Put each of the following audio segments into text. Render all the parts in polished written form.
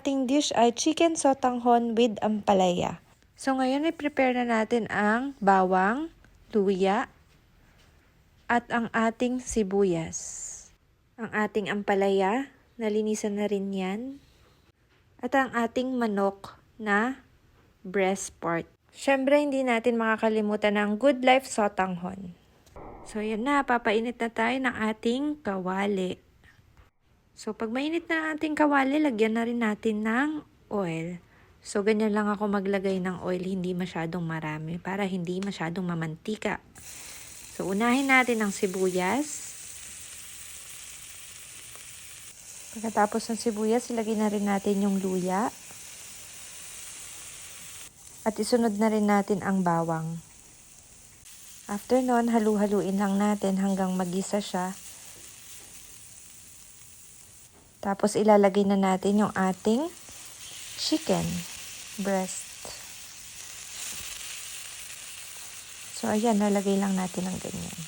ating dish ay chicken sotanghon with ampalaya. So ngayon ay prepare na natin ang bawang, luya, at ang ating sibuyas. Ang ating ampalaya, nalinisan na rin yan. At ang ating manok na breast part. Syempre hindi natin makakalimutan ang Good Life sotanghon. So yan na, papainit na tayo ng ating kawali. So, pag mainit na ang ating kawali, lagyan na rin natin ng oil. So, ganyan lang ako maglagay ng oil, hindi masyadong marami, para hindi masyadong mamantika. So, unahin natin ang sibuyas. Pagkatapos ng sibuyas, ilagay na rin natin yung luya. At isunod na rin natin ang bawang. After nun, halu-haluin lang natin hanggang magisa siya. Tapos ilalagay na natin yung ating chicken breast. So ayan, nalagay lang natin ng ganyan.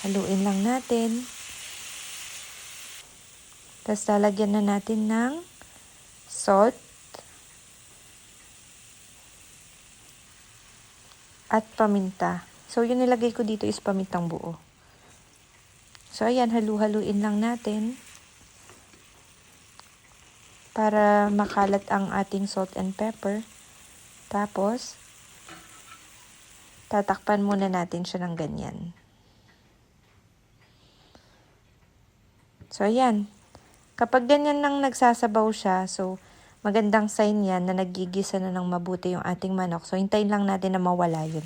Haluin lang natin. Tapos lalagyan na natin ng salt at paminta. So yung nilagay ko dito is pamintang buo. So, ayan, halu-haluin lang natin para makalat ang ating salt and pepper. Tapos, tatakpan muna natin siya ng ganyan. So, ayan. Kapag ganyan nang nagsasabaw siya, so, magandang sign yan na nagigisa na ng mabuti yung ating manok. So, hintayin lang natin na mawala yun.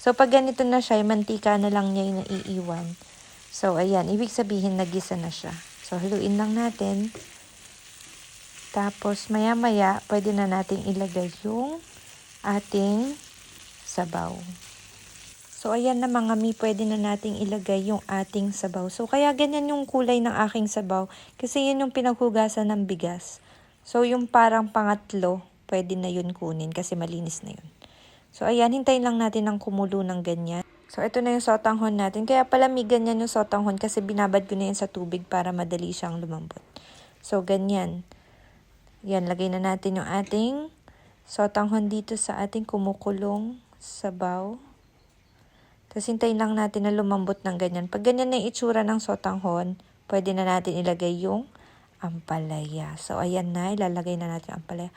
So, pag ganito na siya, mantika na lang niya yung naiiwan. So, ayan. Ibig sabihin, nagisa na siya. So, haluin lang natin. Tapos, maya-maya, pwede na nating ilagay yung ating sabaw. So, ayan na mga mi, pwede na nating ilagay yung ating sabaw. So, kaya ganyan yung kulay ng aking sabaw. Kasi yun yung pinaghugasan ng bigas. So, yung parang pangatlo, pwede na yun kunin kasi malinis na yun. So, ayan. Hintayin lang natin ng kumulo ng ganyan. So, ito na yung sotanghon natin. Kaya palamigan yan yung sotanghon kasi binabad ko na yan sa tubig para madali siyang lumambot. So, ganyan. Yan, lagay na natin yung ating sotanghon dito sa ating kumukulong sabaw. Tapos, hintayin lang natin na lumambot ng ganyan. Pag ganyan na yung itsura ng sotanghon, pwede na natin ilagay yung ampalaya. So, ayan na. Ilalagay na natin ang ampalaya.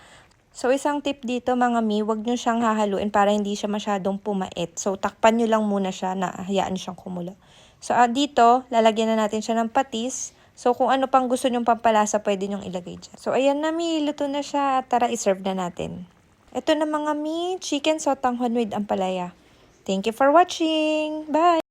So, isang tip dito mga mi, huwag nyo siyang hahaluin para hindi siya masyadong pumait. So, takpan nyo lang muna siya na hayaan siyang kumulo. So, dito, lalagyan na natin siya ng patis. So, kung ano pang gusto nyong pampalasa, pwede nyong ilagay dyan. So, ayan na mi, luto na siya. Tara, iserve na natin. Ito na mga mi, chicken sotanghon with ampalaya. Thank you for watching. Bye!